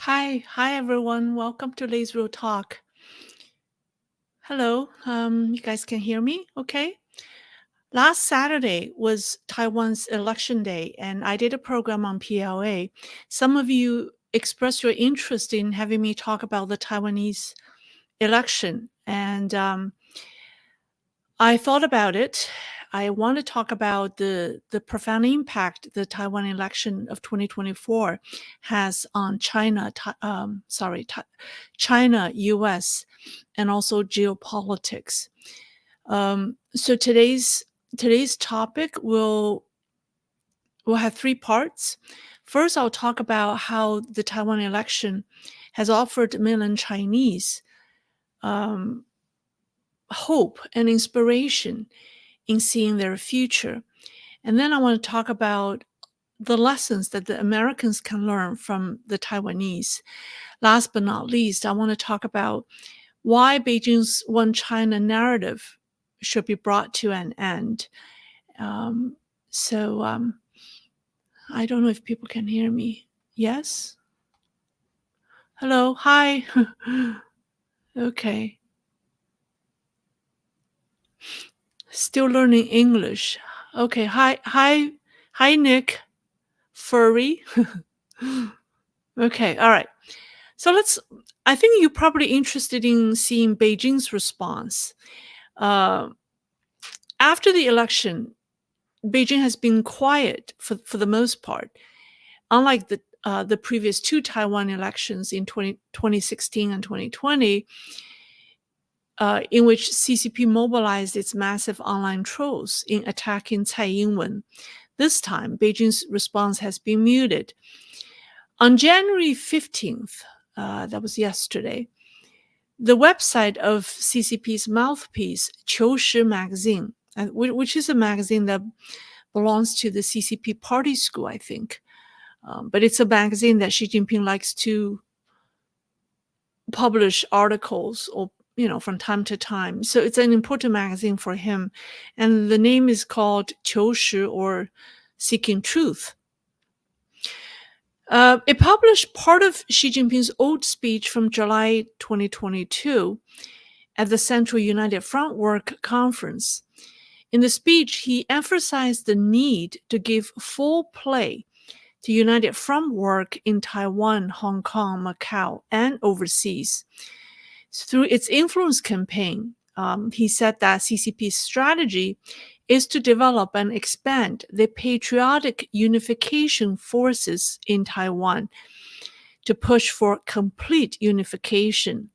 Hi everyone. Welcome to Leisrealtalk. Hello. You guys can hear me? Okay. Last Saturday was Taiwan's election day, and I did a program on PLA. Some of you expressed your interest in having me talk about the Taiwanese election, and I thought about it. I want to talk about the profound impact the Taiwan election of 2024 has on China, U.S., and also geopolitics. So today's topic will have three parts. First, I'll talk about how the Taiwan election has offered mainland Chinese um, hope and inspiration in seeing their future. And then I want to talk about the lessons that the Americans can learn from the Taiwanese. Last but not least, I want to talk about why Beijing's One China narrative should be brought to an end. Um, so I don't know if people can hear me. Yes? Hello? Hi? Okay. Still learning English. Okay. Hi, Nick. Furry. Okay. All right. So I think you're probably interested in seeing Beijing's response. Uh, After the election, Beijing has been quiet for the most part, unlike the previous two Taiwan elections in 2016 and 2020, in which CCP mobilized its massive online trolls in attacking Tsai Ing-wen. This time, Beijing's response has been muted. On January 15th, that was yesterday, the website of CCP's mouthpiece, Qiushi magazine, which is a magazine that belongs to the CCP party school, I think. But it's a magazine that Xi Jinping likes to publish articles or from time to time. So it's an important magazine for him. And the name is called 求实 or Seeking Truth. It published part of Xi Jinping's old speech from July 2022 at the Central United Front Work Conference. In the speech, he emphasized the need to give full play to United Front work in Taiwan, Hong Kong, Macau, and overseas. Through its influence campaign, he said that CCP's strategy is to develop and expand the patriotic unification forces in Taiwan to push for complete unification.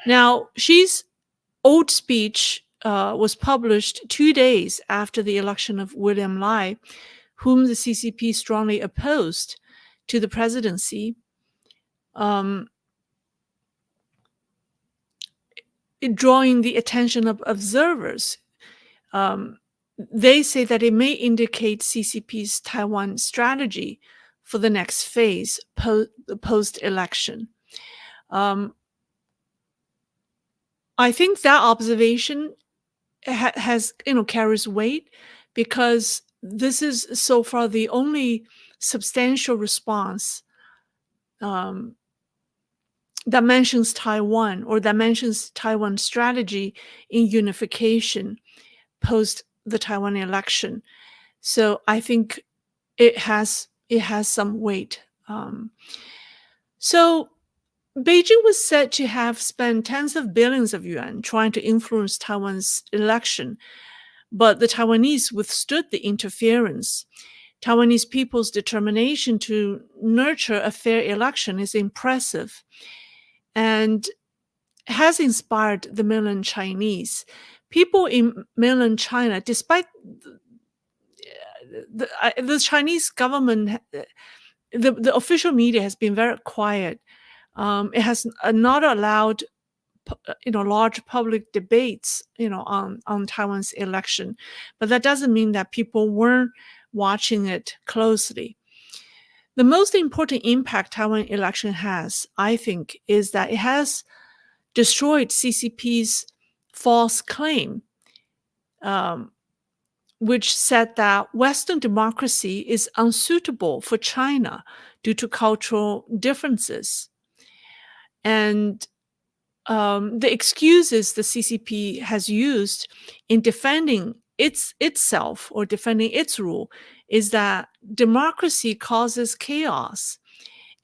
Now, Xi's old speech was published 2 days after the election of William Lai, whom the CCP strongly opposed to the presidency. Drawing the attention of observers. They say that it may indicate CCP's Taiwan strategy for the next phase post-election. I think that observation has carries weight because this is so far the only substantial response that mentions Taiwan or that mentions Taiwan's strategy in unification post the Taiwan election. So I think it has some weight. So Beijing was said to have spent tens of billions of yuan trying to influence Taiwan's election, but the Taiwanese withstood the interference. Taiwanese people's determination to nurture a fair election is impressive and has inspired the mainland Chinese. People in mainland China, despite the Chinese government, the official media has been very quiet. It has not allowed large public debates on Taiwan's election, but that doesn't mean that people weren't watching it closely. The most important impact Taiwan election has, I think, is that it has destroyed CCP's false claim which said that Western democracy is unsuitable for China due to cultural differences. And the excuses the CCP has used in defending itself or defending its rule is that democracy causes chaos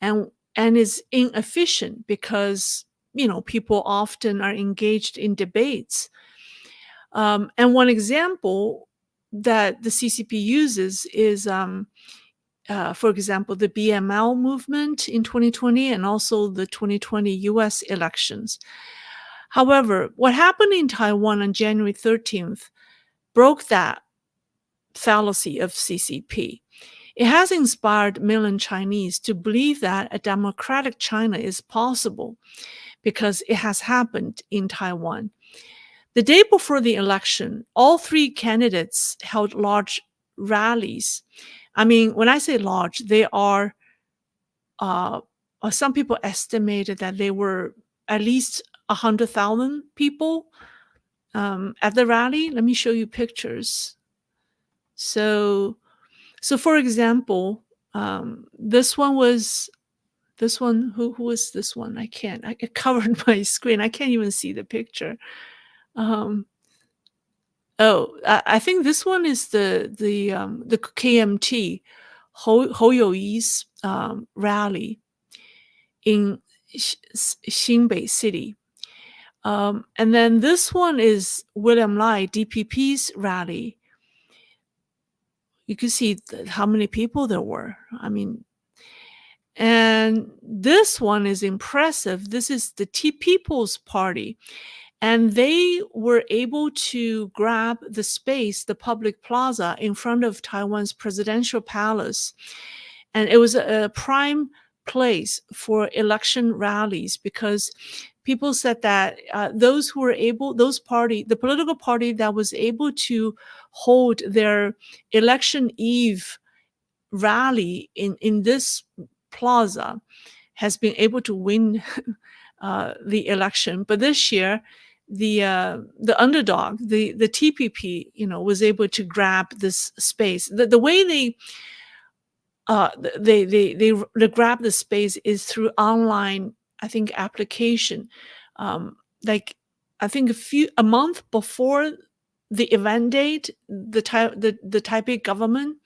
and is inefficient because people often are engaged in debates. And one example that the CCP uses is, for example, the BML movement in 2020 and also the 2020 US elections. However, what happened in Taiwan on January 13th broke that fallacy of CCP. It has inspired mainland Chinese to believe that a democratic China is possible because it has happened in Taiwan. The day before the election, all three candidates held large rallies. I mean, when I say large, they are, some people estimated that they were at least 100,000 people at the rally. Let me show you pictures. So for example, this one, who was this one? I covered my screen. I can't even see the picture. I think this one is the KMT, Hou Youyi's rally in Xinbei City. And then this one is William Lai, DPP's rally. You can see how many people there were. I mean, and this one is impressive. This is the People's Party. And they were able to grab the space, the public plaza in front of Taiwan's presidential palace. And it was a prime place for election rallies because people said that those who were able, the political party that was able to hold their election eve rally in this plaza has been able to win the election. But this year, the underdog, the TPP, was able to grab this space. The way they grab the space is through online, I think, application. Like I think a month before the event date, the Taipei government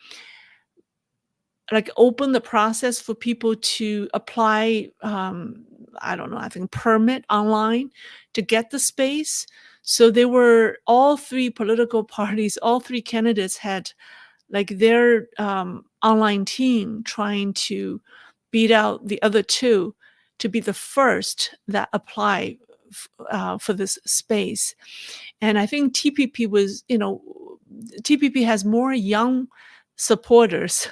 open the process for people to apply, I don't know, I think permit online to get the space. So they were, all three political parties, all three candidates had their online team trying to beat out the other two to be the first that apply for this space. And I think TPP has more young supporters,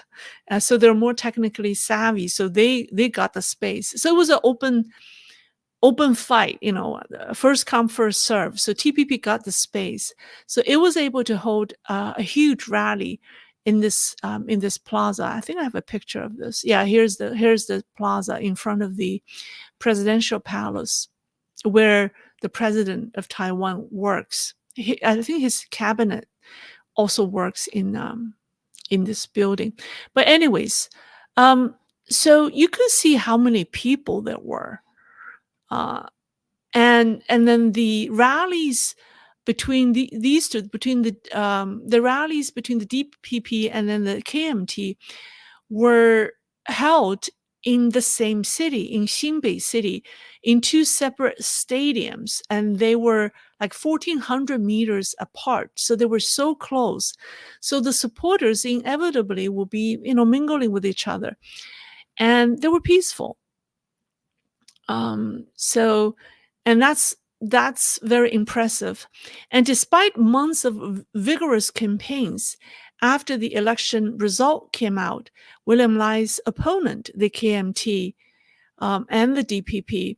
so they're more technically savvy, so they got the space. So it was an open fight, first come first serve. So TPP got the space, so it was able to hold a huge rally in this plaza. I think I have a picture of this. Yeah, here's the plaza in front of the presidential palace where the president of Taiwan works. I think his cabinet also works in this building. But anyways, so you could see how many people there were. And then the rallies between these two, between the rallies between the DPP and then the KMT were held in the same city, in Xinbei City, in two separate stadiums, and they were 1,400 meters apart. So they were so close. So the supporters inevitably will be, mingling with each other, and they were peaceful. And that's very impressive. And despite months of vigorous campaigns, after the election result came out, William Lai's opponent, the KMT, and the DPP,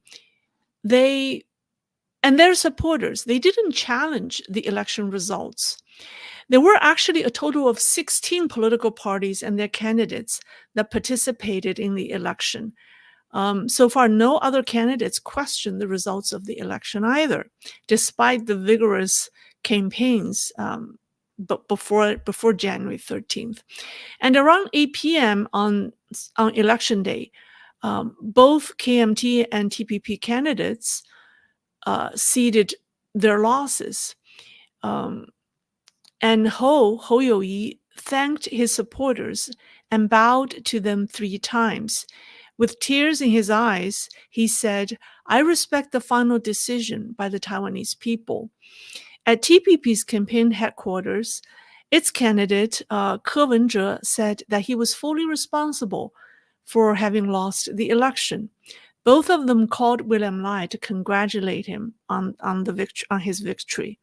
and their supporters, they didn't challenge the election results. There were actually a total of 16 political parties and their candidates that participated in the election. So far, no other candidates questioned the results of the election either, despite the vigorous campaigns but before January 13th. And around 8 p.m. on election day, both KMT and TPP candidates ceded their losses. And Hou Youyi thanked his supporters and bowed to them 3 times. With tears in his eyes, he said, "I respect the final decision by the Taiwanese people." At TPP's campaign headquarters, its candidate, Ke Wen-je, said that he was fully responsible for having lost the election. Both of them called William Lai to congratulate him on his victory.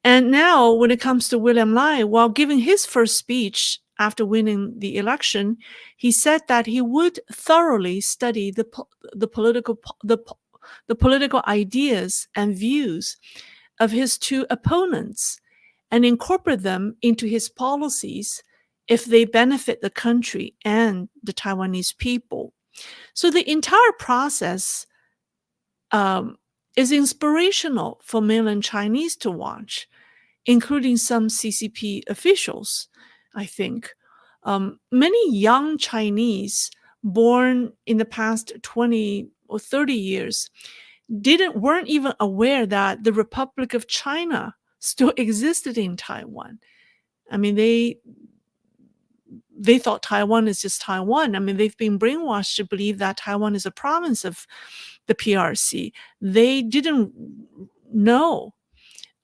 And now, when it comes to William Lai, while giving his first speech after winning the election, he said that he would thoroughly study the political ideas and views of his two opponents and incorporate them into his policies if they benefit the country and the Taiwanese people. So the entire process is inspirational for mainland Chinese to watch, including some CCP officials, I think. Many young Chinese born in the past 20 or 30 years weren't even aware that the Republic of China still existed in Taiwan. I mean, they thought Taiwan is just Taiwan. I mean, they've been brainwashed to believe that Taiwan is a province of the PRC. They didn't know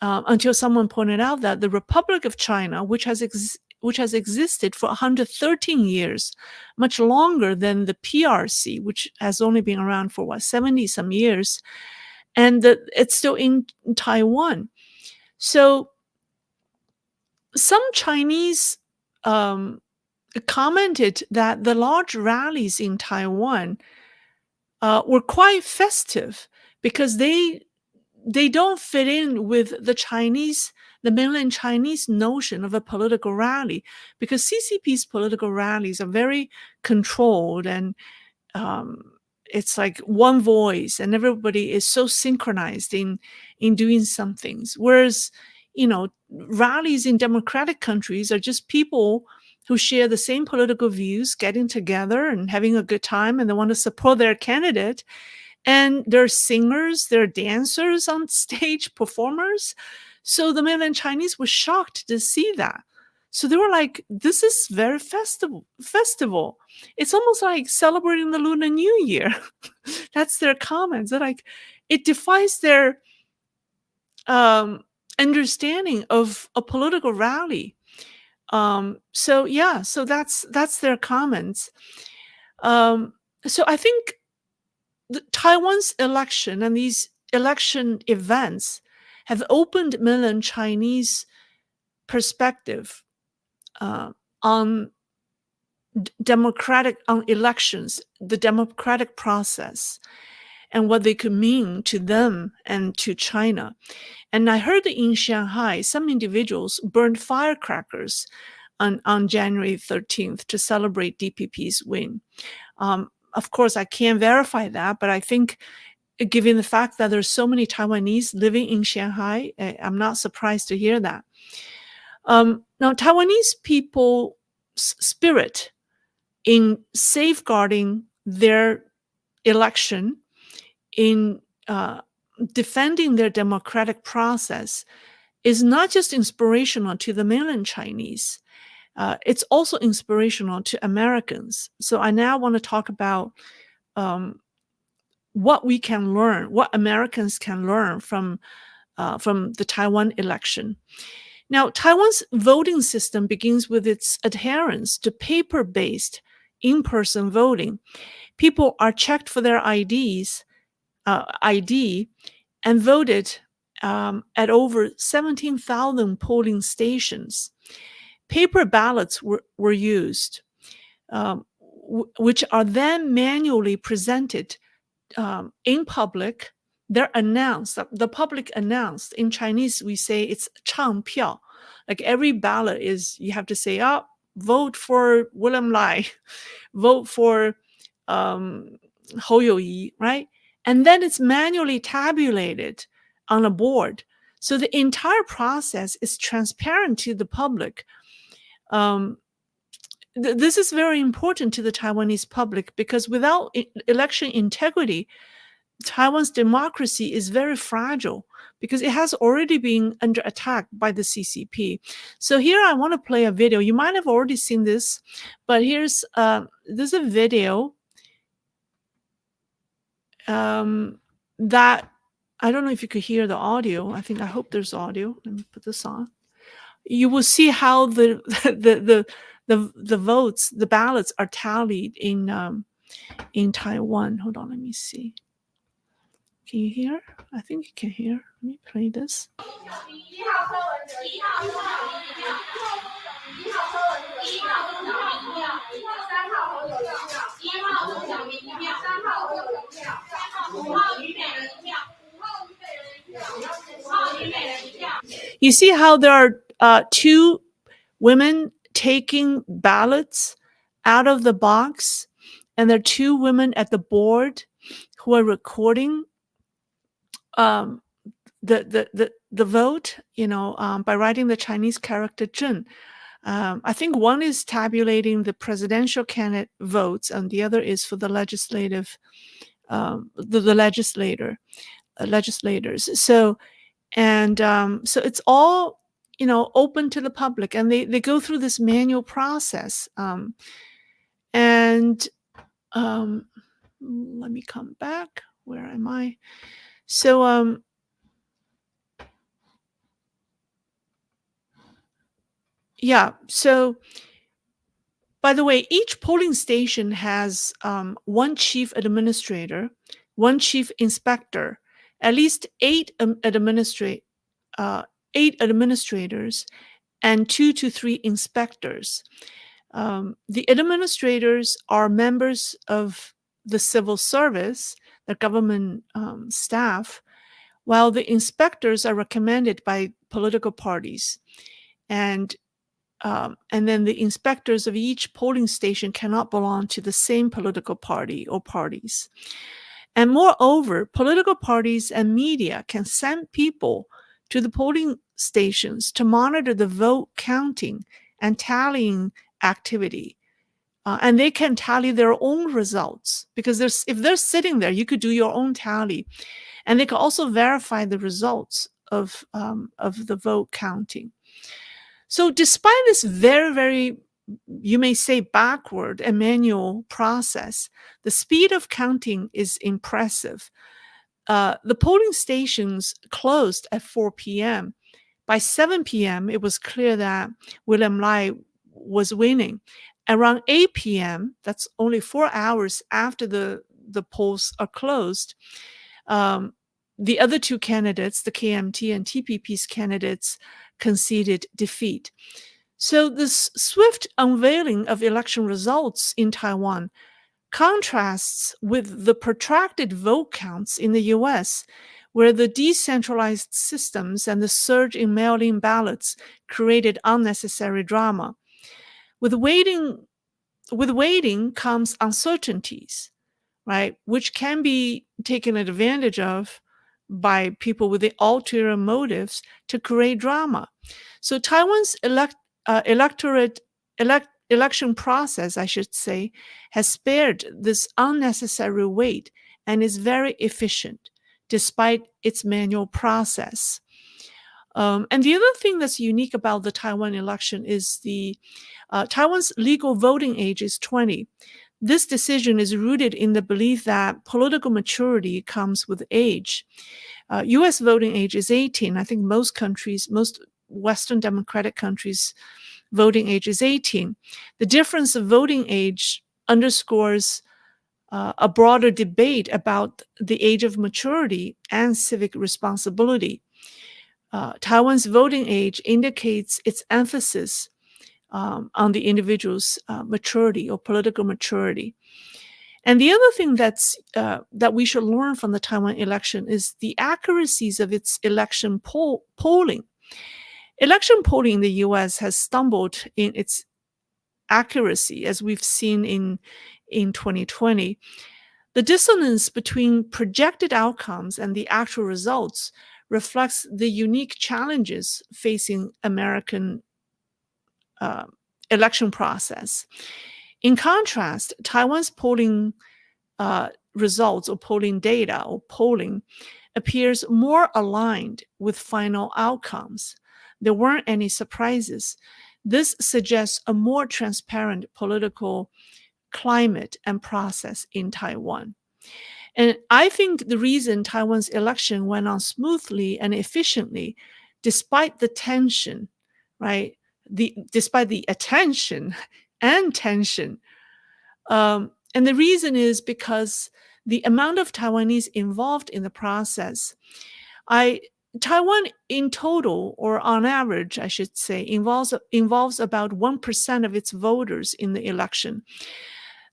until someone pointed out that the Republic of China, which has existed for 113 years, much longer than the PRC, which has only been around for 70 some years, and that it's still in Taiwan. So some Chinese commented that the large rallies in Taiwan were quite festive because they don't fit in with the mainland Chinese notion of a political rally, because CCP's political rallies are very controlled and it's like one voice and everybody is so synchronized in doing some things. Whereas, rallies in democratic countries are just people who share the same political views getting together and having a good time, and they want to support their candidate. And there are singers, there are dancers on stage, performers. So the mainland Chinese were shocked to see that. So they were like, this is very festival. It's almost like celebrating the Lunar New Year. That's their comments. They're like, it defies their understanding of a political rally. So that's their comments. So I think Taiwan's election and these election events have opened mainland Chinese perspective on elections, the democratic process, and what they could mean to them and to China. And I heard that in Shanghai, some individuals burned firecrackers on January 13th to celebrate DPP's win. Of course, I can't verify that, but I think given the fact that there's so many Taiwanese living in Shanghai, I'm not surprised to hear that. Now, Taiwanese people's spirit in safeguarding their election, in defending their democratic process, is not just inspirational to the mainland Chinese. It's also inspirational to Americans. So I now want to talk about what we can learn, what Americans can learn from the Taiwan election. Now, Taiwan's voting system begins with its adherence to paper-based in-person voting. People are checked for their ID, and voted at over 17,000 polling stations. Paper ballots were used, which are then manually presented in public. They're announced, the public announced. In Chinese, we say it's 唱票. Like every ballot is, you have to say, vote for William Lai, vote for Hou Youyi, right? And then it's manually tabulated on a board. So the entire process is transparent to the public. This is very important to the Taiwanese public because without election integrity, Taiwan's democracy is very fragile because it has already been under attack by the CCP. So here I want to play a video. You might have already seen this, but there's a video that I don't know if you could hear the audio. I hope there's audio. Let me put this on. You will see how the votes, the ballots are tallied in Taiwan. Hold on, let me see. Can you hear? I think you can hear. Let me play this. You see how there are two women taking ballots out of the box, and there are two women at the board who are recording the vote, by writing the Chinese character zhen. I think one is tabulating the presidential candidate votes, and the other is for the legislators. So it's all open to the public, and they go through this manual process. Let me come back. Where am I? So so by the way, each polling station has one chief administrator, one chief inspector, at least eight administrators, and 2 to 3 inspectors. The administrators are members of the civil service, the government staff, while the inspectors are recommended by political parties. And then the inspectors of each polling station cannot belong to the same political party or parties. And moreover, political parties and media can send people to the polling stations to monitor the vote counting and tallying activity. And they can tally their own results because if they're sitting there, you could do your own tally. And they can also verify the results of the vote counting. So despite this very, very, you may say, backward and manual process, the speed of counting is impressive. The polling stations closed at 4 p.m. By 7 p.m., it was clear that William Lai was winning. Around 8 p.m., that's only 4 hours after the polls are closed, the other two candidates, the KMT and TPP's candidates, conceded defeat. So this swift unveiling of election results in Taiwan contrasts with the protracted vote counts in the US, where the decentralized systems and the surge in mail-in ballots created unnecessary drama. With waiting comes uncertainties, right, which can be taken advantage of by people with the ulterior motives to create drama. So Taiwan's election process, I should say, has spared this unnecessary wait and is very efficient despite its manual process. And the other thing that's unique about the Taiwan election is Taiwan's legal voting age is 20. This decision is rooted in the belief that political maturity comes with age. U.S. voting age is 18. I think most Western democratic countries' voting age is 18. The difference of voting age underscores a broader debate about the age of maturity and civic responsibility. Taiwan's voting age indicates its emphasis on the individual's maturity or political maturity. And the other thing that we should learn from the Taiwan election is the accuracies of its election polling. Election polling in the U.S. has stumbled in its accuracy, as we've seen in 2020. The dissonance between projected outcomes and the actual results reflects the unique challenges facing American election process. In contrast, Taiwan's polling results or polling data or polling appears more aligned with final outcomes. There weren't any surprises. This suggests a more transparent political climate and process in Taiwan. And I think the reason Taiwan's election went on smoothly and efficiently, despite the tension, right? Despite the attention and tension. And the reason is because the amount of Taiwanese involved in the process. Taiwan in total, or on average, I should say, involves about 1% of its voters in the election.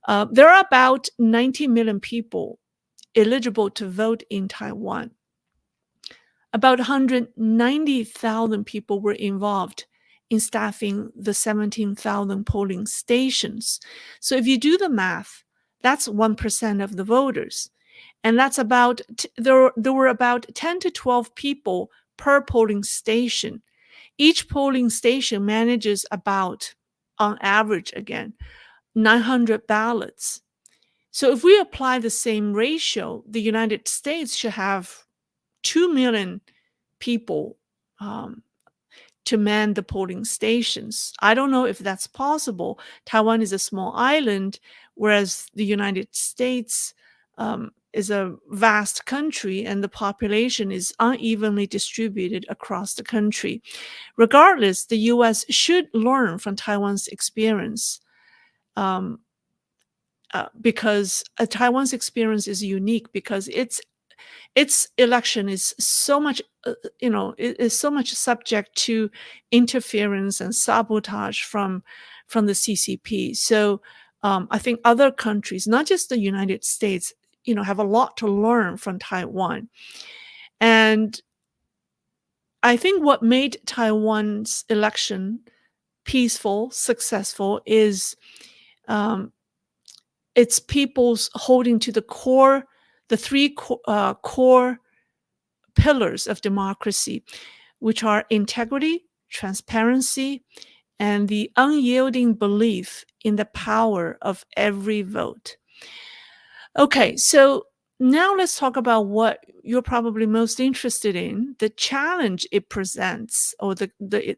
There are about 90 million people eligible to vote in Taiwan. About 190,000 people were involved in staffing the 17,000 polling stations. So if you do the math, that's 1% of the voters. And that's about, there were about 10 to 12 people per polling station. Each polling station manages about, on average again, 900 ballots. So if we apply the same ratio, the United States should have 2 million people to man the polling stations. I don't know if that's possible. Taiwan is a small island, whereas the United States is a vast country and the population is unevenly distributed across the country. Regardless, the U.S. should learn from Taiwan's experience because Taiwan's experience is unique because its election is so much, is so much subject to interference and sabotage from the CCP. So I think other countries, not just the United States, have a lot to learn from Taiwan. And I think what made Taiwan's election peaceful, successful, is its people's holding to the three core pillars of democracy, which are integrity, transparency, and the unyielding belief in the power of every vote. Okay, so now let's talk about what you're probably most interested in, the challenge it presents, or the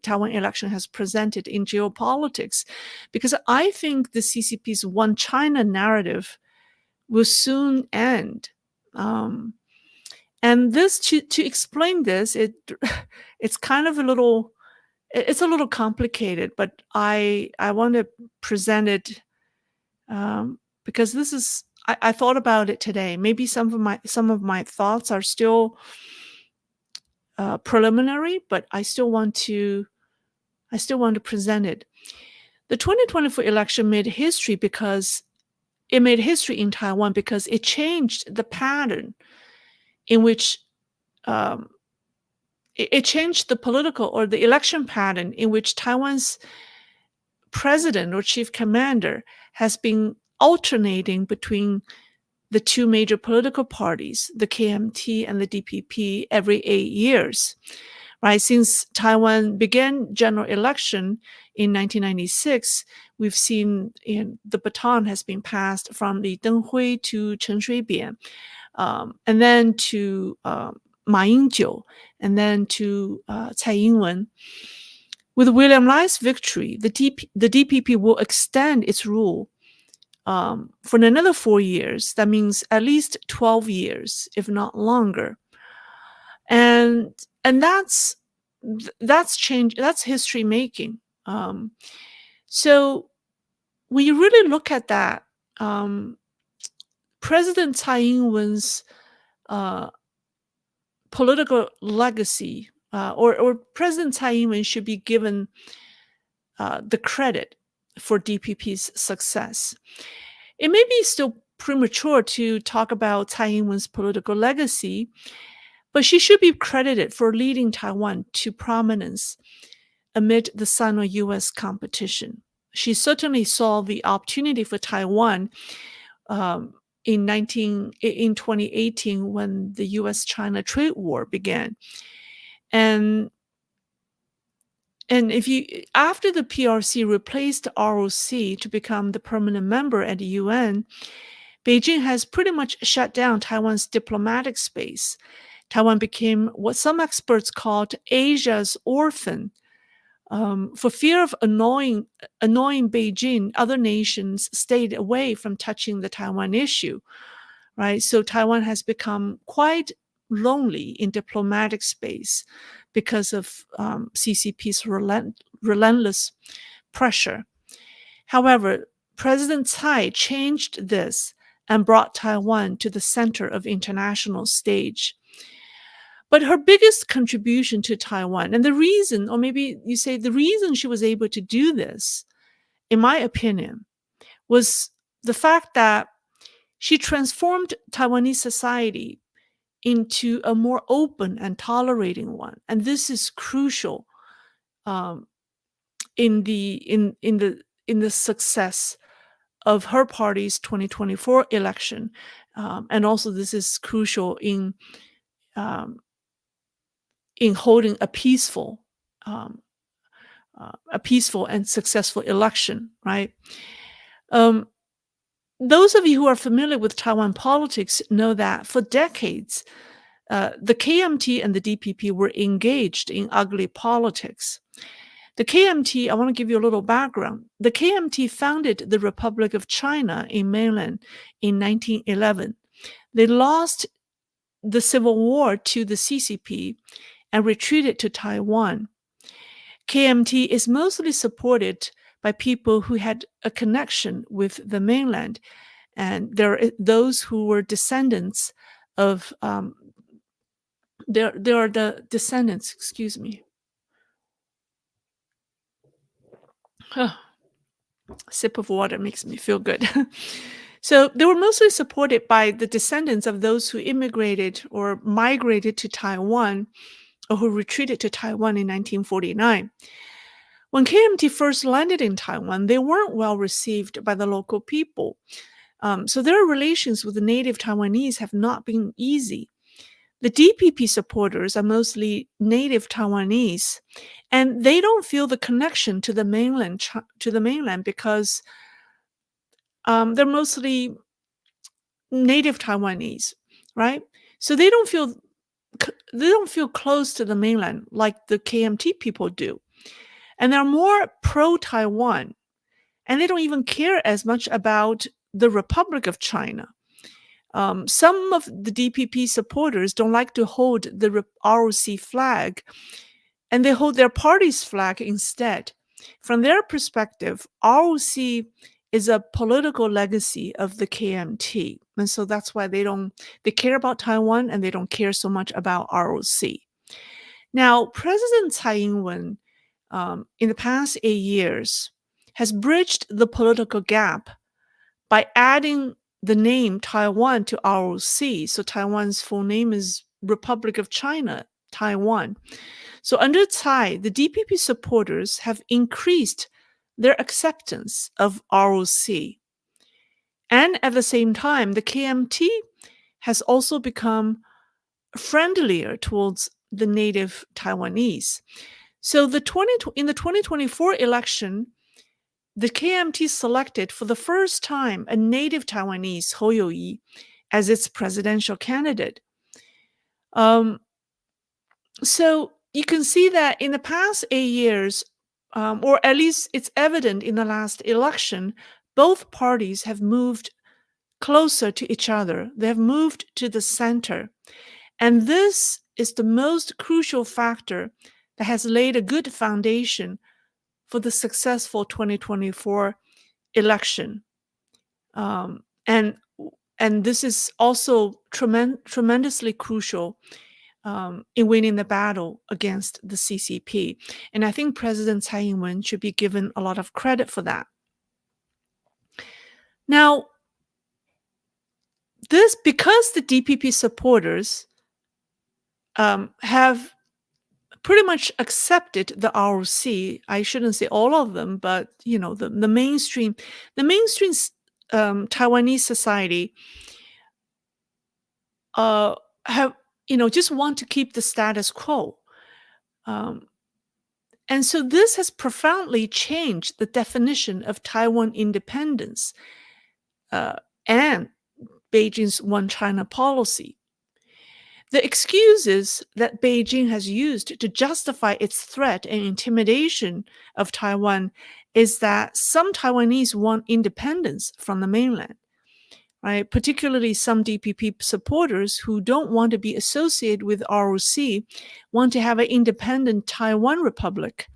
Taiwan election has presented in geopolitics, because I think the CCP's One China narrative will soon end. And this to explain this, it's kind of a little complicated, but I want to present it because this is I thought about it today. Maybe some of my thoughts are still preliminary, but I still want to present it. The 2024 election made history because it made history in Taiwan because it changed the pattern in which it changed the political or the election pattern in which Taiwan's president or chief commander has been alternating between the two major political parties, the KMT and the DPP, every 8 years. Right? Since Taiwan began general election in 1996, we've seen the baton has been passed from Li Denghui to Chen Shui-bian, and then to Ma Ying-jeou, and then to Tsai Ing-wen. With William Lai's victory, the DPP will extend its rule for another 4 years. That means at least 12 years, if not longer. And that's change. That's history making. So when you really look at that, President Tsai Ing-wen's political legacy, or President Tsai Ing-wen should be given the credit for DPP's success. It may be still premature to talk about Tsai Ing-wen's political legacy, but she should be credited for leading Taiwan to prominence amid the Sino-US competition. She certainly saw the opportunity for Taiwan in 2018 when the U.S.-China trade war began. And if you after the PRC replaced ROC to become the permanent member at the UN, Beijing has pretty much shut down Taiwan's diplomatic space. Taiwan became what some experts called Asia's orphan. For fear of annoying Beijing, other nations stayed away from touching the Taiwan issue, right? So Taiwan has become quite lonely in diplomatic space because of CCP's relentless pressure. However, President Tsai changed this and brought Taiwan to the center of international stage. But her biggest contribution to Taiwan, and the reason, or maybe you say the reason she was able to do this, in my opinion, was the fact that she transformed Taiwanese society into a more open and tolerating one. And this is crucial in the success of her party's 2024 election. And also this is crucial um, in holding a peaceful and successful election, right? Those of you who are familiar with Taiwan politics know that for decades, the KMT and the DPP were engaged in ugly politics. The KMT, I want to give you a little background. The KMT founded the Republic of China in mainland in 1911. They lost the civil war to the CCP and retreated to Taiwan. KMT is mostly supported by people who had a connection with the mainland, and there are those who were descendants of there are the descendants, excuse me. Sip of water makes me feel good. So they were mostly supported by the descendants of those who immigrated or migrated to Taiwan or who retreated to Taiwan in 1949. When KMT first landed in Taiwan, they weren't well received by the local people. So their relations with the native Taiwanese have not been easy. The DPP supporters are mostly native Taiwanese, and they don't feel the connection to the mainland because they're mostly native Taiwanese, right? So they don't feel close to the mainland like the KMT people do, and they're more pro-Taiwan, and they don't even care as much about the Republic of China. Some of the DPP supporters don't like to hold the ROC flag, and they hold their party's flag instead. From their perspective, ROC is a political legacy of the KMT, and so that's why they care about Taiwan and they don't care so much about ROC. Now, President Tsai Ing-wen, in the past 8 years, has bridged the political gap by adding the name Taiwan to ROC. So Taiwan's full name is Republic of China, Taiwan. So under Tsai, the DPP supporters have increased their acceptance of ROC. And at the same time, the KMT has also become friendlier towards the native Taiwanese. So in the 2024 election, the KMT selected for the first time a native Taiwanese, Hou You-yi, as its presidential candidate. So you can see that in the past 8 years, or at least it's evident in the last election, both parties have moved closer to each other. They have moved to the center. And this is the most crucial factor that has laid a good foundation for the successful 2024 election. And this is also tremendously crucial in winning the battle against the CCP. And I think President Tsai Ing-wen should be given a lot of credit for that. Now, because the DPP supporters have pretty much accepted the ROC, I shouldn't say all of them, but the mainstream Taiwanese society uh, have just want to keep the status quo. Um, and so this has profoundly changed the definition of Taiwan independence uh, and Beijing's One China policy. The excuses that Beijing has used to justify its threat and intimidation of Taiwan is that some Taiwanese want independence from the mainland, right? Particularly some DPP supporters who don't want to be associated with ROC want to have an independent Taiwan Republic.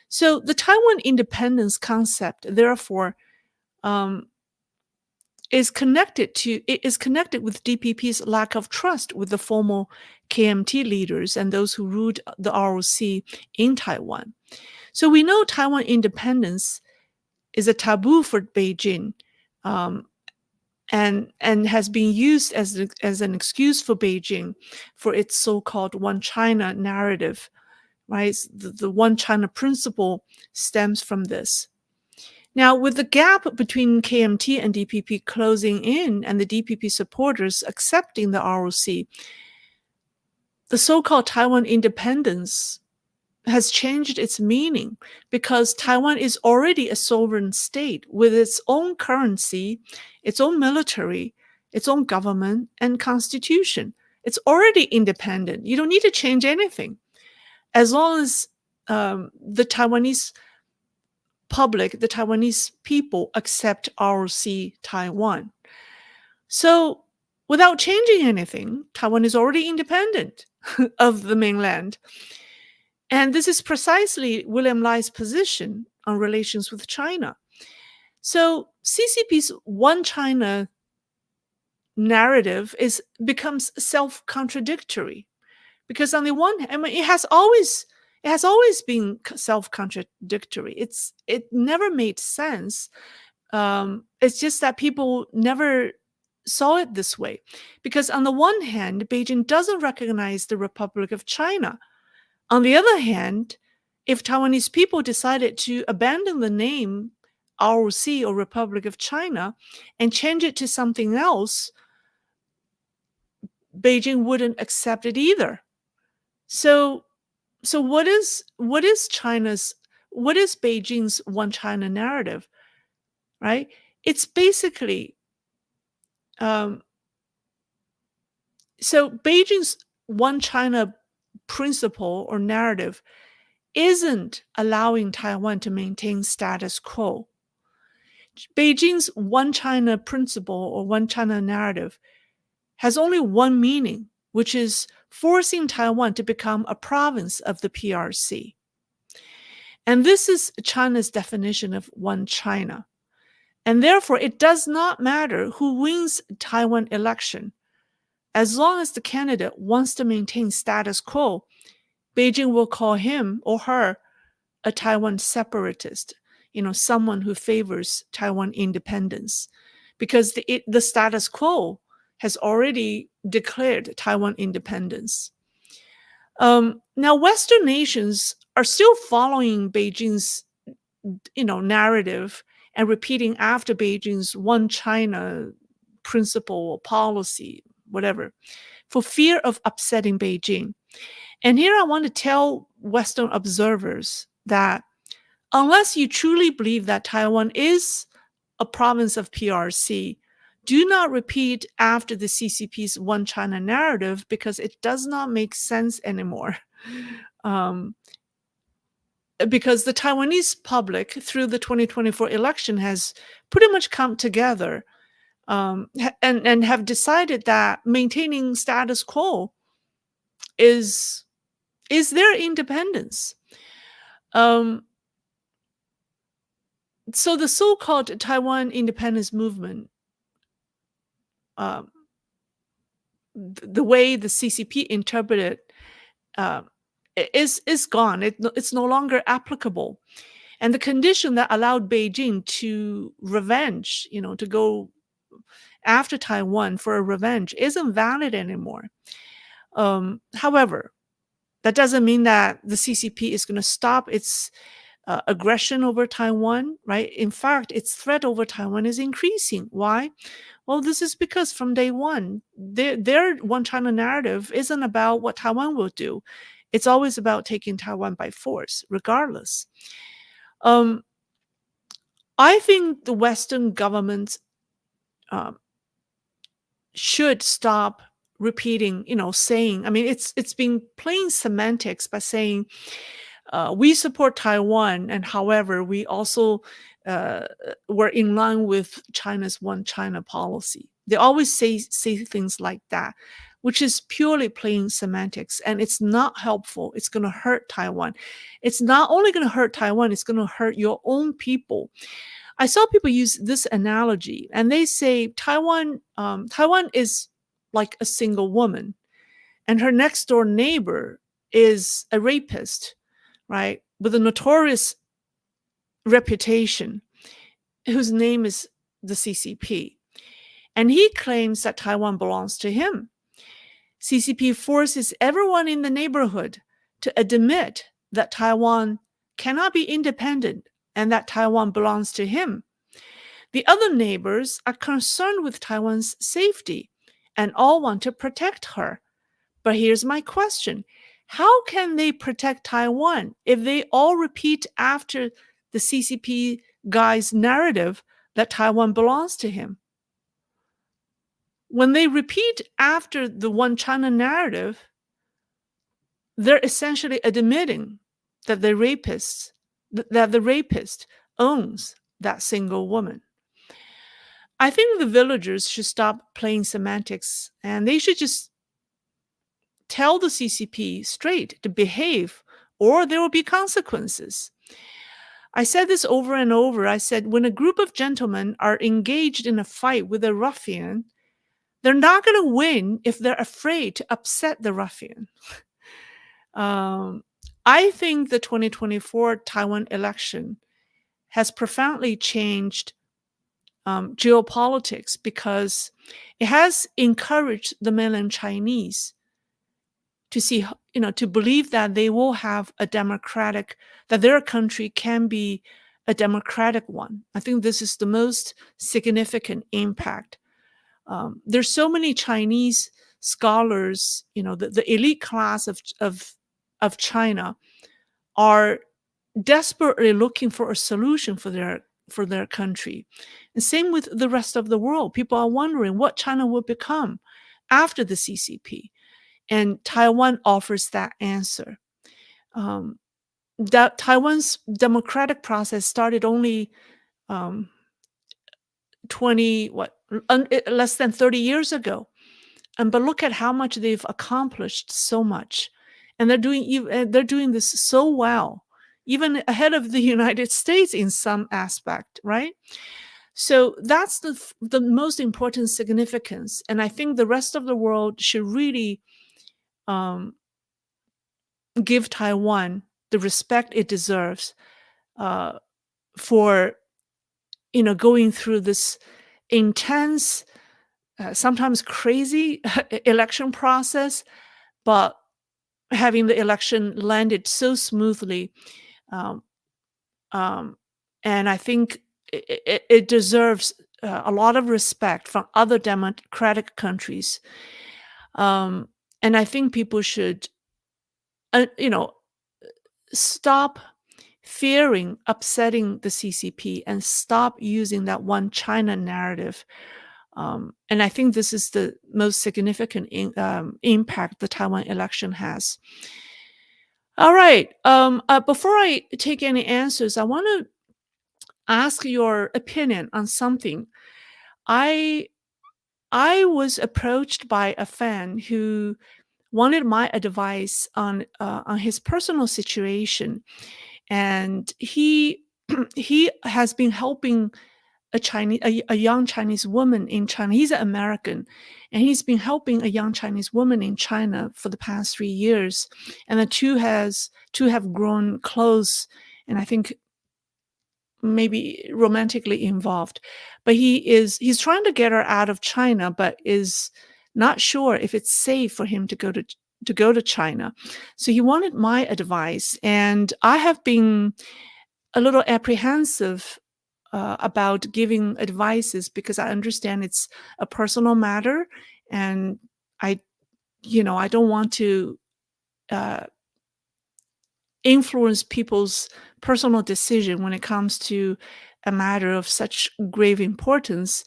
So the Taiwan independence concept, therefore, um, is connected with DPP's lack of trust with the former KMT leaders and those who ruled the ROC in Taiwan. So we know Taiwan independence is a taboo for Beijing, um, and has been used as an excuse for Beijing for its so-called One China narrative, right? The One China principle stems from this. Now, with the gap between KMT and DPP closing in and the DPP supporters accepting the ROC, the so-called Taiwan independence has changed its meaning because Taiwan is already a sovereign state with its own currency, its own military, its own government, and constitution. It's already independent. You don't need to change anything. As long as the Taiwanese public, the Taiwanese people accept ROC Taiwan. So without changing anything, Taiwan is already independent of the mainland. And this is precisely William Lai's position on relations with China. So CCP's One China narrative becomes self-contradictory because on the one hand, I mean, it has always been self-contradictory. It never made sense. It's just that people never saw it this way. Because on the one hand, Beijing doesn't recognize the Republic of China. On the other hand, if Taiwanese people decided to abandon the name ROC or Republic of China and change it to something else, Beijing wouldn't accept it either. So what is Beijing's One China narrative, right? It's basically so Beijing's One China principle or narrative isn't allowing Taiwan to maintain status quo. Beijing's One China principle or One China narrative has only one meaning, which is forcing Taiwan to become a province of the PRC. And this is China's definition of One China. And therefore, it does not matter who wins Taiwan election. As long as the candidate wants to maintain status quo, Beijing will call him or her a Taiwan separatist, someone who favors Taiwan independence, because the status quo has already declared Taiwan independence. Now, Western nations are still following Beijing's, narrative and repeating after Beijing's One China principle or policy, whatever, for fear of upsetting Beijing. And here I want to tell Western observers that unless you truly believe that Taiwan is a province of PRC, do not repeat after the CCP's One China narrative because it does not make sense anymore. Because the Taiwanese public, through the 2024 election, has pretty much come together and have decided that maintaining status quo is their independence. So the so-called Taiwan independence movement, the way the CCP interpreted is gone. It's no longer applicable. And the condition that allowed Beijing to revenge, to go after Taiwan for a revenge isn't valid anymore. However, that doesn't mean that the CCP is going to stop its aggression over Taiwan, right? In fact, its threat over Taiwan is increasing. Why? Well, this is because from day one, their one China narrative isn't about what Taiwan will do. It's always about taking Taiwan by force, regardless. Um, I think the Western governments um, should stop repeating, saying. I mean, it's been plain semantics by saying we support Taiwan, and however, we also uh, were in line with China's one China policy. They always say things like that, which is purely plain semantics, and it's not helpful. It's going to hurt Taiwan. It's not only going to hurt Taiwan, it's going to hurt your own people. I saw people use this analogy, and they say Taiwan is like a single woman, and her next door neighbor is a rapist, right, with a notorious reputation, whose name is the CCP. And he claims that Taiwan belongs to him. CCP forces everyone in the neighborhood to admit that Taiwan cannot be independent and that Taiwan belongs to him. The other neighbors are concerned with Taiwan's safety and all want to protect her. But here's my question. How can they protect Taiwan if they all repeat after the CCP guy's narrative that Taiwan belongs to him? When they repeat after the one China narrative, they're essentially admitting that the rapist owns that single woman. I think the villagers should stop playing semantics, and they should just tell the CCP straight to behave, or there will be consequences. I said this over and over. I said, when a group of gentlemen are engaged in a fight with a ruffian, they're not going to win if they're afraid to upset the ruffian. I think the 2024 Taiwan election has profoundly changed geopolitics because it has encouraged the mainland Chinese to see, to believe that they will have that their country can be a democratic one. I think this is the most significant impact. There's so many Chinese scholars, the elite class of China are desperately looking for a solution for their country. And same with the rest of the world. People are wondering what China will become after the CCP. And Taiwan offers that answer. That Taiwan's democratic process started only less than 30 years ago. But look at how much they've accomplished so much. And they're doing this so well, even ahead of the United States in some aspect, right? So that's the most important significance. And I think the rest of the world should really give Taiwan the respect it deserves for going through this intense, sometimes crazy election process, but having the election landed so smoothly. And I think it deserves a lot of respect from other democratic countries. And I think people should, stop fearing upsetting the CCP and stop using that one China narrative. And I think this is the most significant impact the Taiwan election has. All right. Before I take any answers, I want to ask your opinion on something. I was approached by a fan who wanted my advice on his personal situation, and he he has been helping a young Chinese woman in China. He's an American, and he's been helping a young Chinese woman in China for the past 3 years. And the two have grown close, and I think maybe romantically involved. But he's trying to get her out of China, but is not sure if it's safe for him to go to China. So he wanted my advice, and I have been a little apprehensive about giving advices because I understand it's a personal matter, and I, I don't want to uh, influence people's personal decision when it comes to a matter of such grave importance.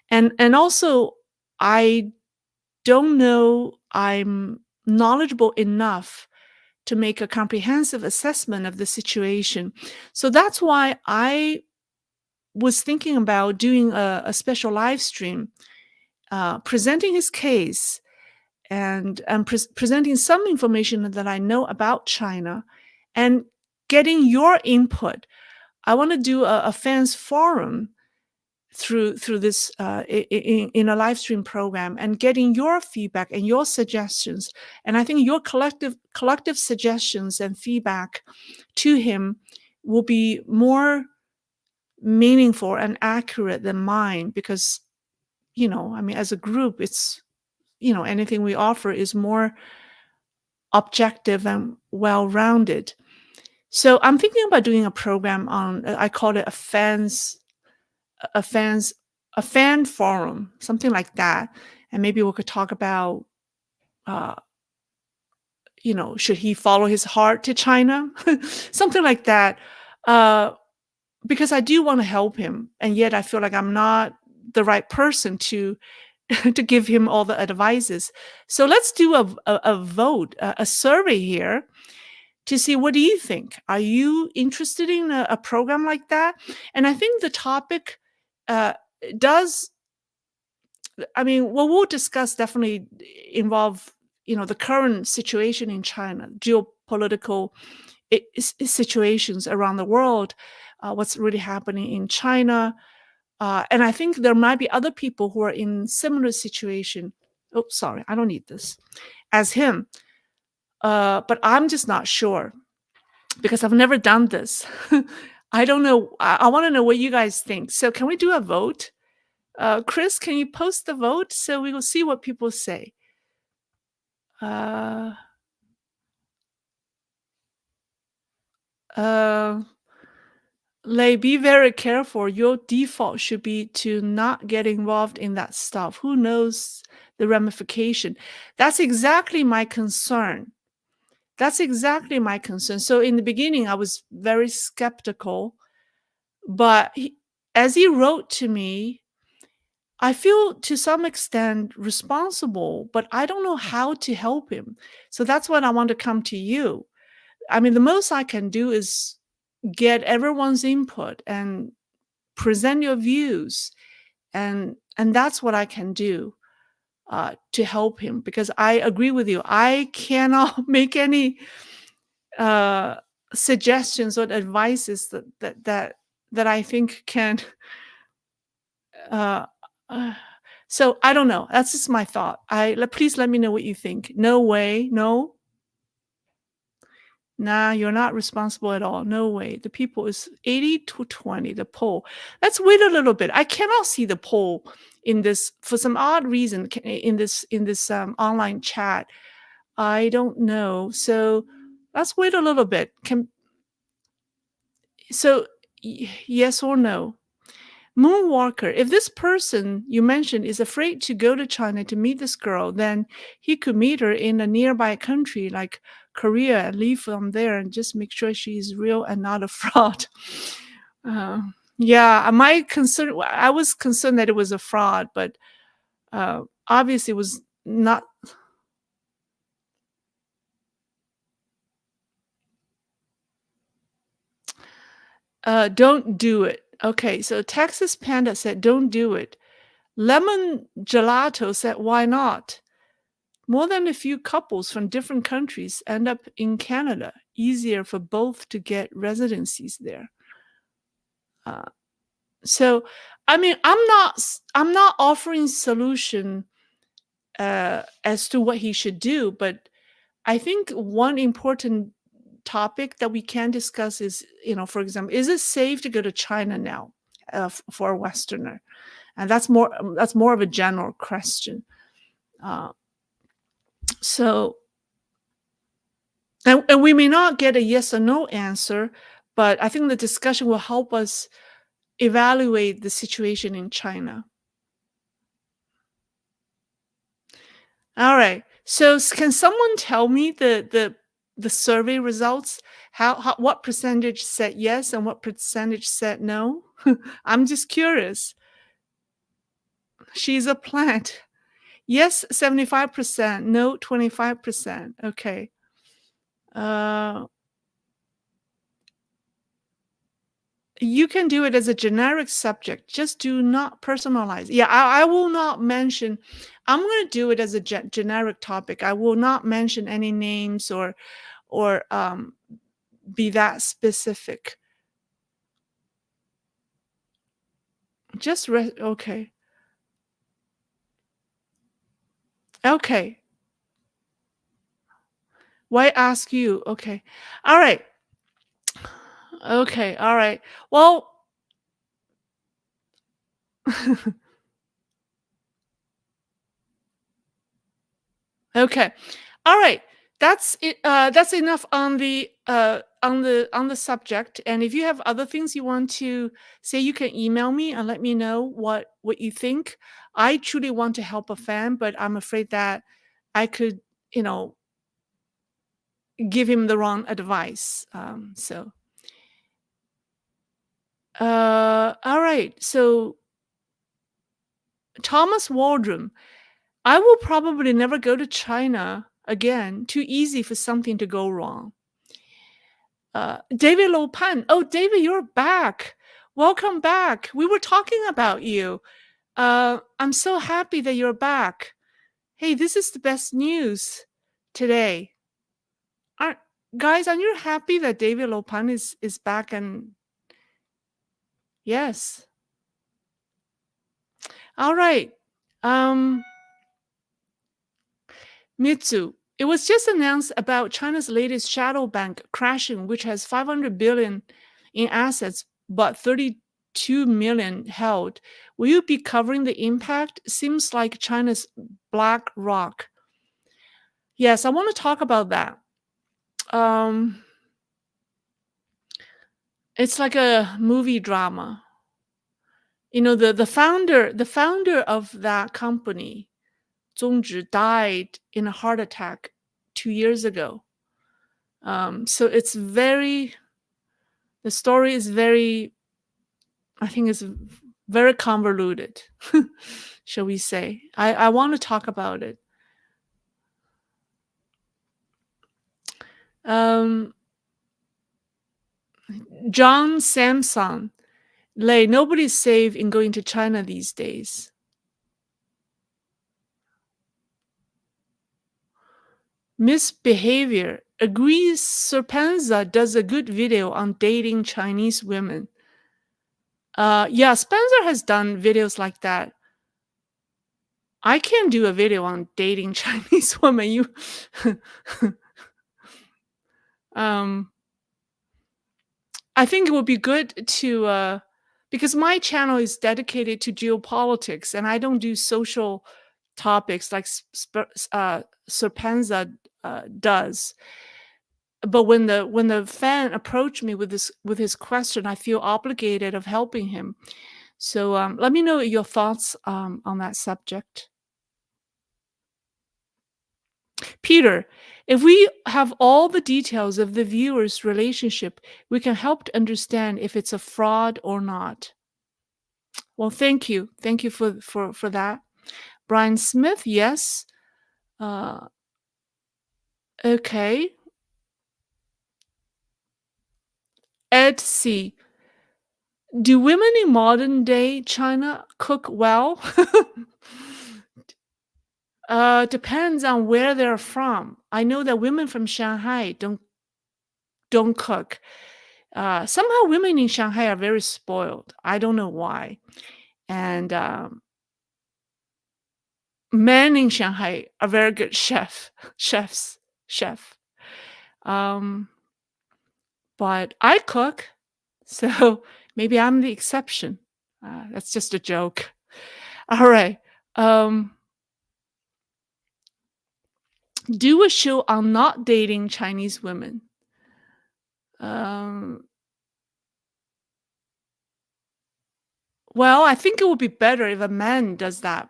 And also, I don't know I'm knowledgeable enough to make a comprehensive assessment of the situation. So that's why I was thinking about doing a special live stream, presenting his case and presenting some information that I know about China and getting your input. I want to do a fans forum through this in a live stream program and getting your feedback and your suggestions. And I think your collective suggestions and feedback to him will be more meaningful and accurate than mine because, I mean, as a group, it's, anything we offer is more objective and well-rounded. So I'm thinking about doing a program on, I call it a fans, a fan forum, something like that. And maybe we could talk about, uh, should he follow his heart to China? Something like that. Uh, because I do want to help him. And yet I feel like I'm not the right person to to give him all the advices. So let's do a vote, a survey here to see what do you think. Are you interested in a program like that? And I think the topic uh, does. I mean, what we'll discuss definitely involve the current situation in China, geopolitical situations around the world, what's really happening in China. And I think there might be other people who are in similar situation. Oh, sorry, I don't need this as him. But I'm just not sure because I've never done this. I don't know. I want to know what you guys think. So can we do a vote? Chris, can you post the vote so we will see what people say? Uh, uh, Lei, be very careful. Your default should be to not get involved in that stuff. Who knows the ramification? That's exactly my concern. That's exactly my concern. So in the beginning, I was very skeptical, but as he wrote to me, I feel to some extent responsible, but I don't know how to help him. So that's what I want to come to you. I mean, the most I can do is get everyone's input and present your views, and that's what I can do to help him. Because I agree with you, I cannot make any uh, suggestions or advices that I think can. Uh, uh, so I don't know. That's just my thought. Please let me know what you think. No way. No. Nah, you're not responsible at all. No way. The people is 80 to 20, the poll. Let's wait a little bit. I cannot see the poll in this for some odd reason in this online chat. I don't know. So let's wait a little bit. Yes or no? Moonwalker, if this person you mentioned is afraid to go to China to meet this girl, then he could meet her in a nearby country like Korea and leave from there and just make sure she's real and not a fraud. Uh, yeah, my concern, I was concerned that it was a fraud, but obviously it was not. Don't do it. Okay, so Texas Panda said, don't do it. Lemon Gelato said, why not? More than a few couples from different countries end up in Canada. Easier for both to get residencies there. Uh, so, I mean, I'm not offering solution as to what he should do, but I think one important topic that we can discuss is, for example, is it safe to go to China now for a Westerner? And that's more of a general question. Uh, so, and we may not get a yes or no answer, but I think the discussion will help us evaluate the situation in China. All right. So can someone tell me the survey results? How what percentage said yes and what percentage said no? I'm just curious. She's a plant. Yes, 75%, no, 25%. Okay. Uh, you can do it as a generic subject. Just do not personalize. Yeah, I will not mention. I'm going to do it as a generic topic. I will not mention any names or be that specific. Just okay. Okay. Why ask you? Okay. All right. Okay. All right. Well, okay. All right. That's it. That's enough on the subject. And if you have other things you want to say, you can email me and let me know what you think. I truly want to help a fan, but I'm afraid that I could, you know, give him the wrong advice. All right. So Thomas Waldron, I will probably never go to China again. Too easy for something to go wrong. David Lopan. Oh, David, you're back. Welcome back. We were talking about you. I'm so happy that you're back. Hey, this is the best news today. Aren't guys? Aren't you happy that David Lopan is back? And yes, all right. Um, Mitsu. It was just announced about China's latest shadow bank crashing, which has 500 billion in assets, but 32 million held. Will you be covering the impact? Seems like China's black rock. Yes, I want to talk about that. Um, it's like a movie drama. You know, the founder of that company, Zhongzhi, died in a heart attack 2 years ago. So it's very the story is very, I think it's very convoluted, shall we say. I want to talk about it. Um, John Samson, Lei, nobody's safe in going to China these days. Misbehavior, agrees Serpenza does a good video on dating Chinese women. Yeah, Spencer has done videos like that. I can't do a video on dating Chinese women. You um I think it would be good to because my channel is dedicated to geopolitics and I don't do social topics like Serpenza does. But when the fan approached me with his question, I feel obligated of helping him. So let me know your thoughts on that subject. Peter, if we have all the details of the viewer's relationship, we can help to understand if it's a fraud or not. Well, thank you. Thank you for that. Brian Smith, yes. Uh, okay. Ed C. Do women in modern day China cook well? Depends on where they're from. I know that women from Shanghai don't cook. Somehow women in Shanghai are very spoiled. I don't know why. And men in Shanghai are very good chefs. Um, but I cook, so maybe I'm the exception. That's just a joke. All right. Um, do a show on not dating Chinese women. Um, Well, I think it would be better if a man does that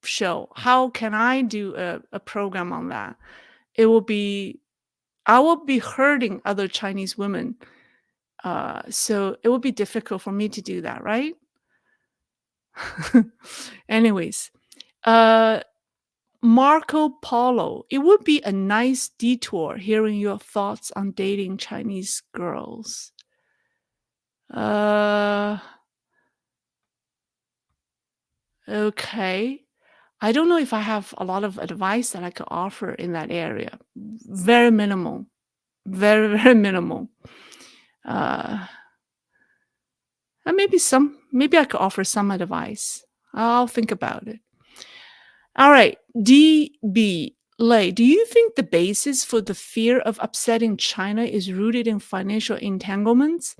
show. How can I do a program on that? It will be I will be hurting other Chinese women. So it would be difficult for me to do that, right? Anyways, uh, Marco Polo. It would be a nice detour hearing your thoughts on dating Chinese girls. Uh, okay. I don't know if I have a lot of advice that I could offer in that area. Very minimal. Very, very minimal. Uh, and maybe I could offer some advice. I'll think about it. All right. DB Lei, do you think the basis for the fear of upsetting China is rooted in financial entanglements?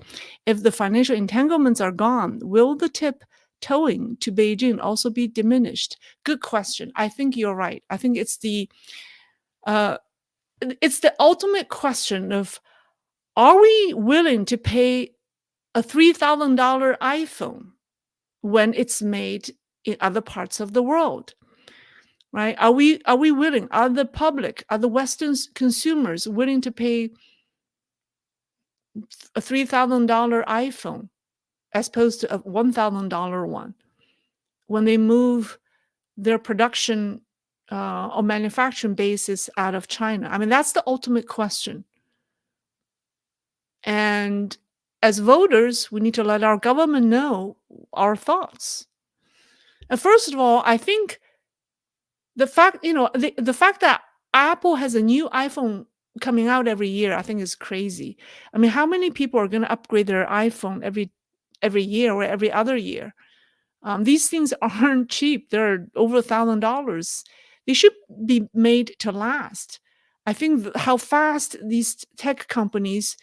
If the financial entanglements are gone, will the tip towing to Beijing also be diminished? Good question. I think you're right. I think uh, it's the ultimate question of, are we willing to pay a $3,000 iPhone when it's made in other parts of the world? Right? Are we willing? Are the public, are the Western consumers willing to pay a $3,000 iPhone as opposed to a $1,000 one when they move their production or manufacturing bases out of China? I mean, that's the ultimate question. And as voters, we need to let our government know our thoughts. And first of all, I think the fact that Apple has a new iPhone coming out every year, I think is crazy. I mean, how many people are going to upgrade their iPhone every year or every other year? These things aren't cheap. They're over $1,000. They should be made to last. I think how fast these tech companies,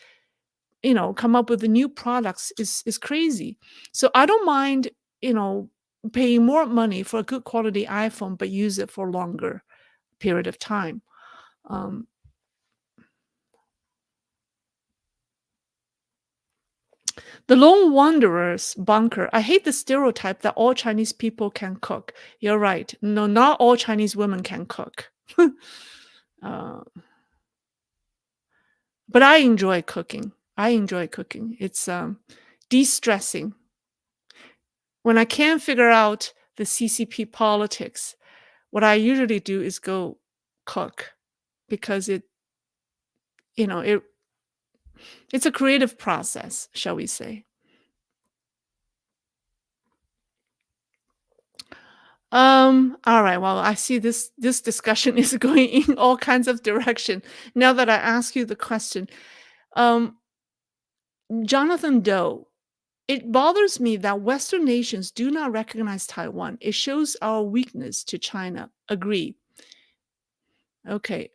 come up with the new products is crazy. So I don't mind, you know, paying more money for a good quality iPhone, but use it for longer period of time. Um, the Lone Wanderer's bunker. I hate the stereotype that all Chinese people can cook. You're right. No, not all Chinese women can cook. uh, but I enjoy cooking. I enjoy cooking. It's de-stressing. When I can't figure out the CCP politics, what I usually do is go cook because you know, it it's a creative process, shall we say. All right. Well, I see this discussion is going in all kinds of direction. Now that I ask you the question, um, Jonathan Doe, it bothers me that Western nations do not recognize Taiwan. It shows our weakness to China. Agree. Okay.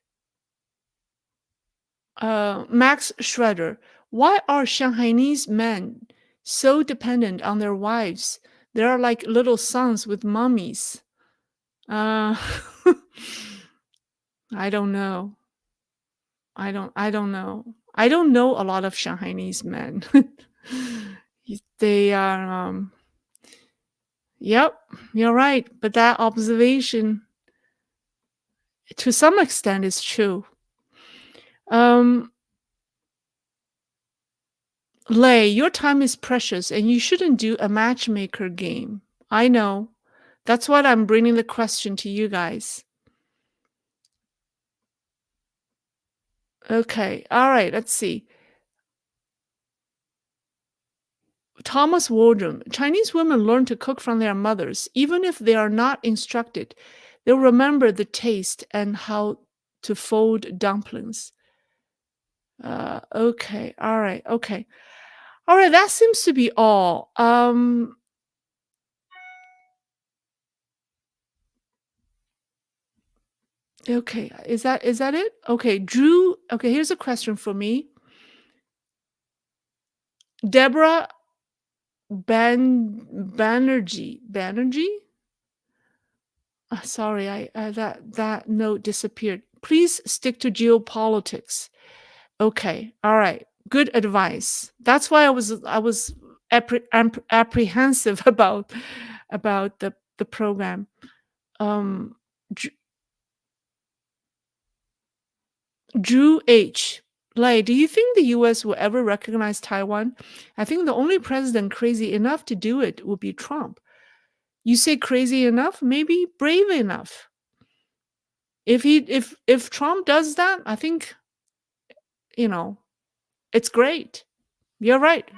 Max Schroeder, why are Shanghainese men so dependent on their wives? They are like little sons with mummies. Uh, I don't know. I don't know. I don't know a lot of Shanghainese men. They are yep, you're right. But that observation to some extent is true. Um Lei, your time is precious and you shouldn't do a matchmaker game. I know. That's what I'm bringing the question to you guys. Okay. All right. Let's see. Thomas Waldron. Chinese women learn to cook from their mothers. Even if they are not instructed, they'll remember the taste and how to fold dumplings. Okay. All right. Okay. All right. That seems to be all. Okay. Is that it? Okay. Drew. Okay. Here's a question for me. Deborah Banerjee. Sorry, that note disappeared. Please stick to geopolitics. Okay, all right. Good advice. That's why I was apprehensive about the program. Um, Dr- Drew H. Lei, do you think the U.S. will ever recognize Taiwan? I think the only president crazy enough to do it would be Trump. You say crazy enough, maybe brave enough. If Trump does that, I think you know it's great. You're right.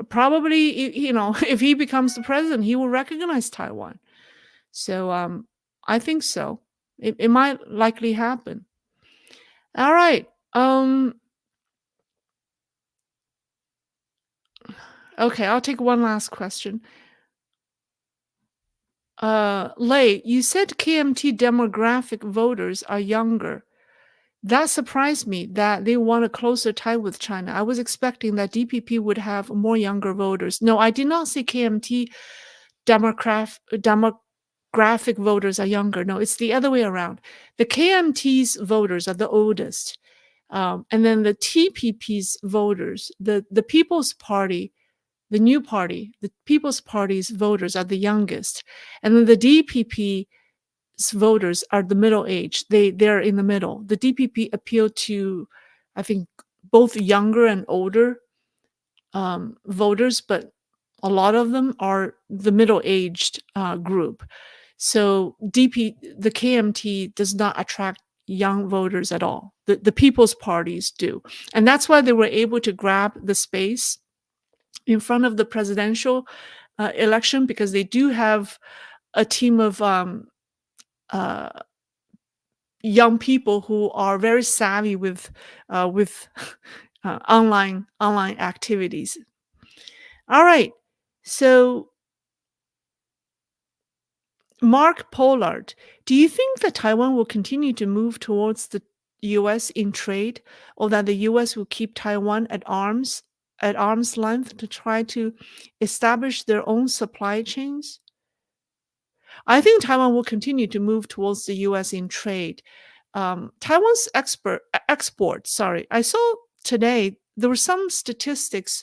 Probably, if he becomes the president, he will recognize Taiwan. So I think so. It might likely happen. All right. Okay, I'll take one last question. Lei, you said KMT demographic voters are younger. That surprised me that they want a closer tie with China. I was expecting that DPP would have more younger voters. No, I did not say KMT demographic voters are younger. No, it's the other way around. The KMT's voters are the oldest. And then the TPP's voters, the People's Party, the new party, the People's Party's voters are the youngest. And then the DPP voters are the middle age. They're in the middle. The DPP appeal to, I think, both younger and older voters, but a lot of them are the middle-aged group. So the KMT does not attract young voters at all. The People's Parties do, and that's why they were able to grab the space in front of the presidential election, because they do have a team of uh, young people who are very savvy with online activities. All right, so Mark Pollard, do you think that Taiwan will continue to move towards the U.S. in trade, or that the U.S. will keep Taiwan at arm's length to try to establish their own supply chains? I think Taiwan will continue to move towards the U.S. in trade. Taiwan's export. Sorry, I saw today there were some statistics.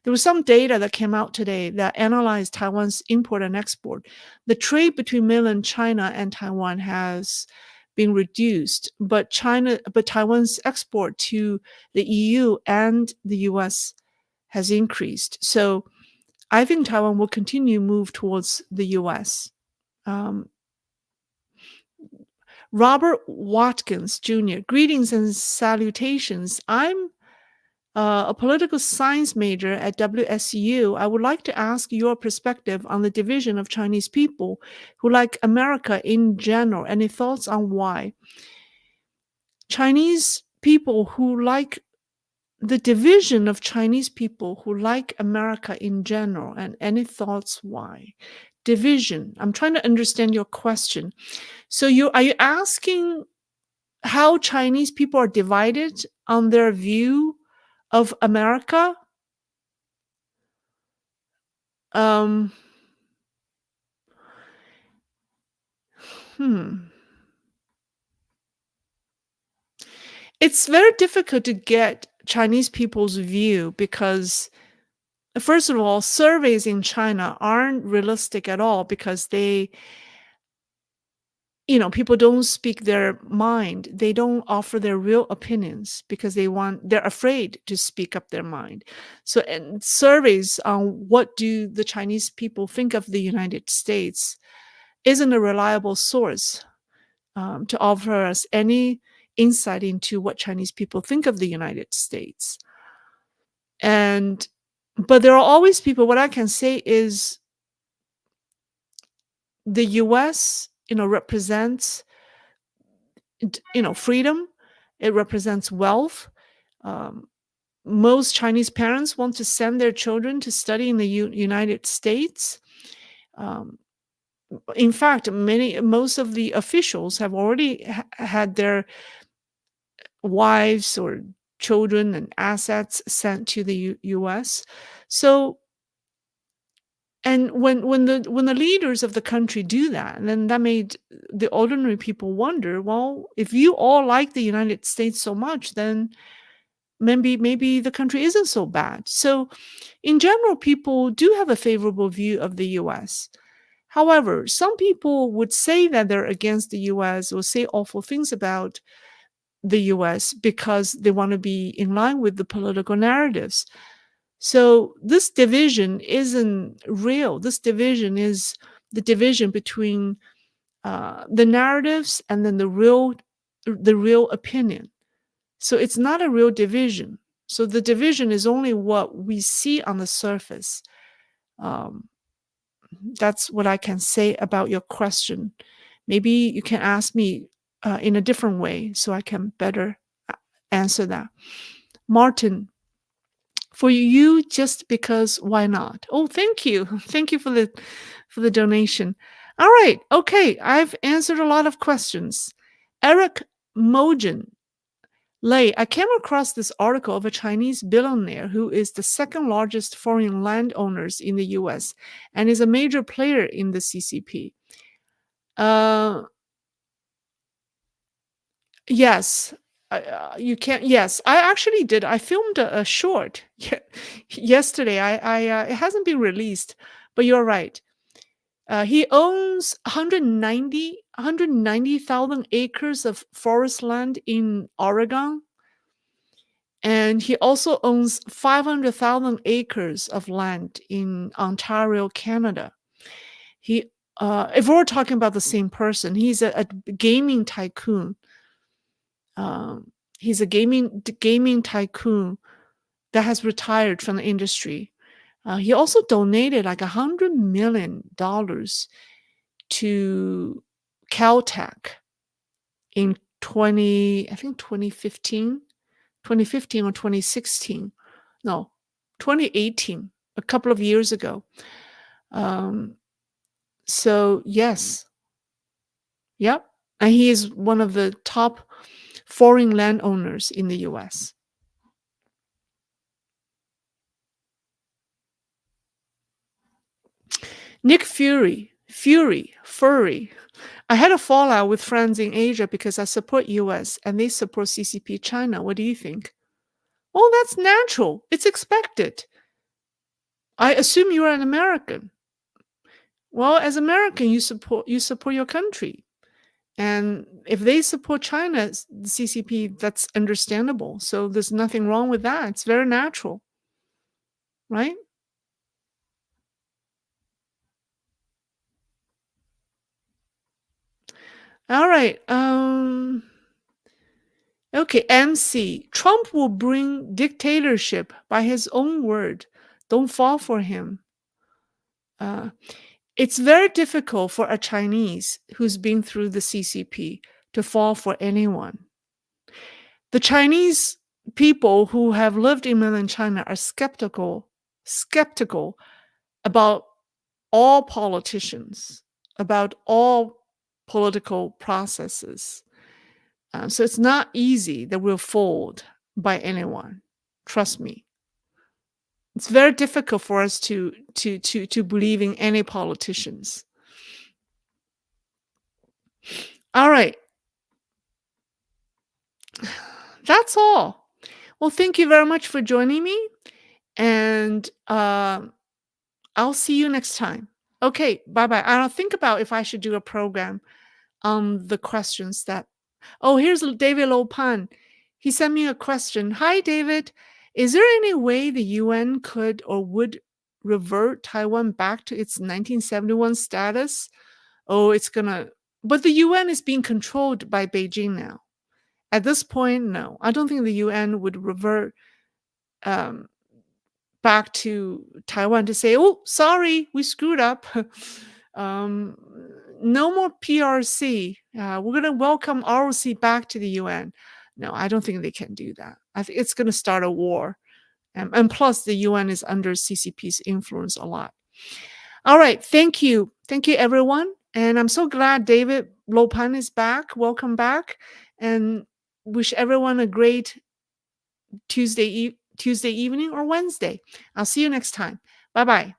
There was some data that came out today that analyzed Taiwan's import and export. The trade between mainland China and Taiwan has been reduced, but Taiwan's export to the EU and the US has increased. So I think Taiwan will continue to move towards the US. Um, Robert Watkins Jr., greetings and salutations. I'm a political science major at WSU. I would like to ask your perspective on the division of Chinese people who like America in general. Any thoughts on why? Chinese people who like the division of Chinese people who like America in general, and any thoughts why? Division. I'm trying to understand your question. So are you asking how Chinese people are divided on their view of America? Um, hmm. It's very difficult to get Chinese people's view because, first of all, surveys in China aren't realistic at all because people don't speak their mind. They don't offer their real opinions because they're afraid to speak up their mind. So, and surveys on what do the Chinese people think of the United States isn't a reliable source to offer us any insight into what Chinese people think of the United States. But there are always people. What I can say is the US, represents, freedom. It represents wealth. Um, most Chinese parents want to send their children to study in the United States. Um, in fact, most of the officials have already had their wives or children and assets sent to the US. So, and when the leaders of the country do that, then that made the ordinary people wonder, well, if you all like the United States so much, then maybe the country isn't so bad. So in general, people do have a favorable view of the US. However, some people would say that they're against the US or say awful things about the US because they want to be in line with the political narratives. So this division isn't real. This division is the division between the narratives and then the real opinion. So it's not a real division. So the division is only what we see on the surface. Um, that's what I can say about your question. Maybe you can ask me in a different way so I can better answer that. Martin, for you, just because, why not? Oh, thank you. Thank you for the donation. All right. Okay. I've answered a lot of questions. Eric Mogen. Lei, I came across this article of a Chinese billionaire who is the second largest foreign landowners in the US and is a major player in the CCP. Uh, yes, you can. Yes, I actually did. I filmed a short yesterday. It hasn't been released, but you're right. He owns 190,000 acres of forest land in Oregon. And he also owns 500,000 acres of land in Ontario, Canada. If we're talking about the same person, he's a gaming tycoon. He's a gaming tycoon that has retired from the industry. He also donated like $100 million to Caltech in 2015 or 2016. No, 2018, a couple of years ago. So yes, yep. And he is one of the top foreign landowners in the US. Nick Furry. I had a fallout with friends in Asia because I support US and they support CCP China. What do you think? Oh, that's natural. It's expected. I assume you are an American. Well, as American, you support your country. And if they support China's CCP, that's understandable. So there's nothing wrong with that. It's very natural, right? All right. Okay, MC. Trump will bring dictatorship by his own word. Don't fall for him. Uh, it's very difficult for a Chinese who's been through the CCP to fall for anyone. The Chinese people who have lived in mainland China are skeptical about all politicians, about all political processes. So it's not easy that we're fooled by anyone. Trust me. It's very difficult for us to believe in any politicians. All right. That's all. Well, thank you very much for joining me. And I'll see you next time. Okay, bye-bye. I'll think about if I should do a program on the questions that. Oh, here's David Lopan. He sent me a question. Hi, David. Is there any way the UN could or would revert Taiwan back to its 1971 status? Oh, it's gonna. But the UN is being controlled by Beijing now. At this point, no. I don't think the UN would revert um, back to Taiwan to say, oh, sorry, we screwed up. um, no more PRC. We're going to welcome ROC back to the UN. No, I don't think they can do that. I think it's going to start a war. And plus, the UN is under CCP's influence a lot. All right. Thank you. Thank you, everyone. And I'm so glad David Lopan is back. Welcome back. And wish everyone a great Tuesday evening or Wednesday. I'll see you next time. Bye-bye.